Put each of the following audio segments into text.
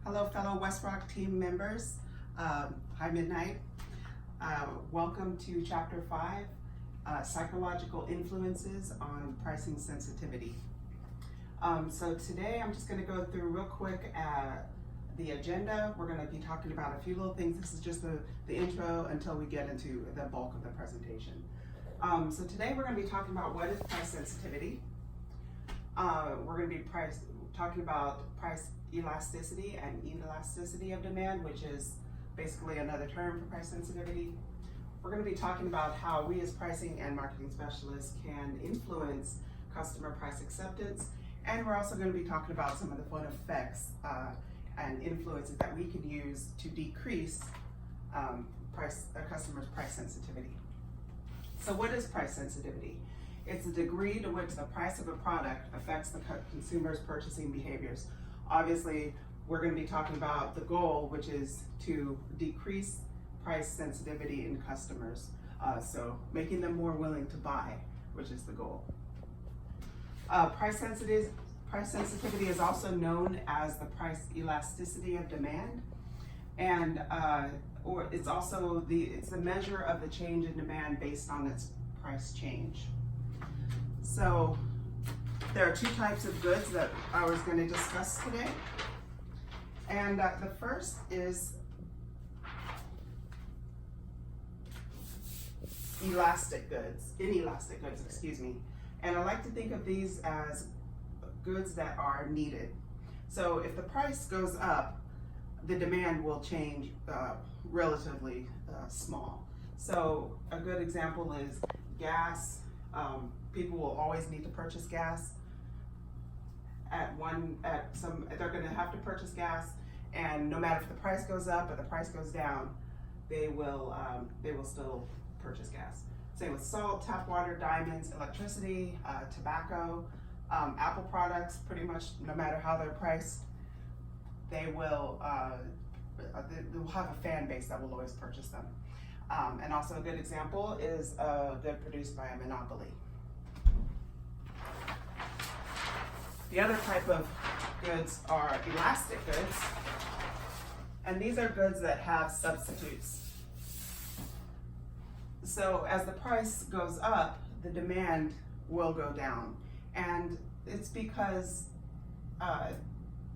Hello, fellow WestRock team members. Hi, Midnight. Welcome to Chapter 5, Psychological Influences on Pricing Sensitivity. So today I'm just going to go through real quick the agenda. We're going to be talking about a few little things. This is just the intro until we get into the bulk of the presentation. So today we're going to be talking about what is price sensitivity. We're going to be talking about price elasticity and inelasticity of demand, which is basically another term for price sensitivity. We're going to be talking about how we as pricing and marketing specialists can influence customer price acceptance, and we're also going to be talking about some of the fun effects and influences that we can use to decrease a customer's price sensitivity. So what is price sensitivity? It's the degree to which the price of a product affects the consumer's purchasing behaviors. Obviously, we're going to be talking about the goal, which is to decrease price sensitivity in customers. So making them more willing to buy, which is the goal. Price sensitivity is also known as the price elasticity of demand, and or it's also it's the measure of the change in demand based on its price change. So there are two types of goods that I was going to discuss today, and the first is inelastic goods, excuse me. And I like to think of these as goods that are needed. So if the price goes up, the demand will change relatively small. So a good example is gas. People will always need to purchase gas. They're going to have to purchase gas, and no matter if the price goes up or the price goes down, they will still purchase gas. Same with salt, tap water, diamonds, electricity, tobacco, Apple products. Pretty much no matter how they're priced, they'll have a fan base that will always purchase them. And also a good example is a good produced by a monopoly. The other type of goods are elastic goods, and these are goods that have substitutes. So as the price goes up, the demand will go down, and it's because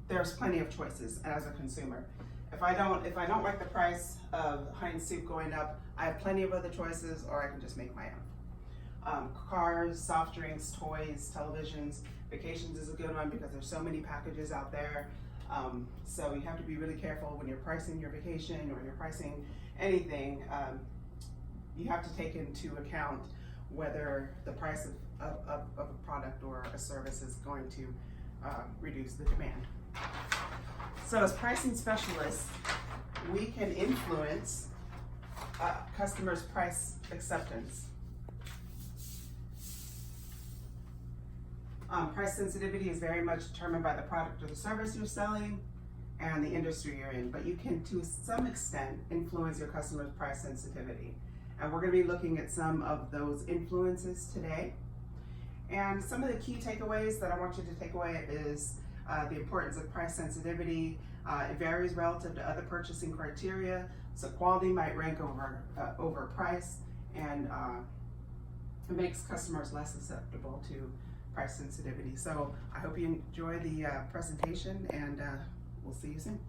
there's plenty of choices as a consumer. If I don't like the price of Heinz soup going up, I have plenty of other choices, or I can just make my own. Cars, soft drinks, toys, televisions. Vacations is a good one because there's so many packages out there. So you have to be really careful when you're pricing your vacation or when you're pricing anything. You have to take into account whether the price of a product or a service is going to reduce the demand. So as pricing specialists, we can influence customers' price acceptance. Price sensitivity is very much determined by the product or the service you're selling and the industry you're in, but you can, to some extent, influence your customers' price sensitivity. And we're going to be looking at some of those influences today. And some of the key takeaways that I want you to take away is the importance of price sensitivity. It varies relative to other purchasing criteria, so quality might rank over price, and it makes customers less susceptible to price sensitivity. So I hope you enjoy the presentation, and we'll see you soon.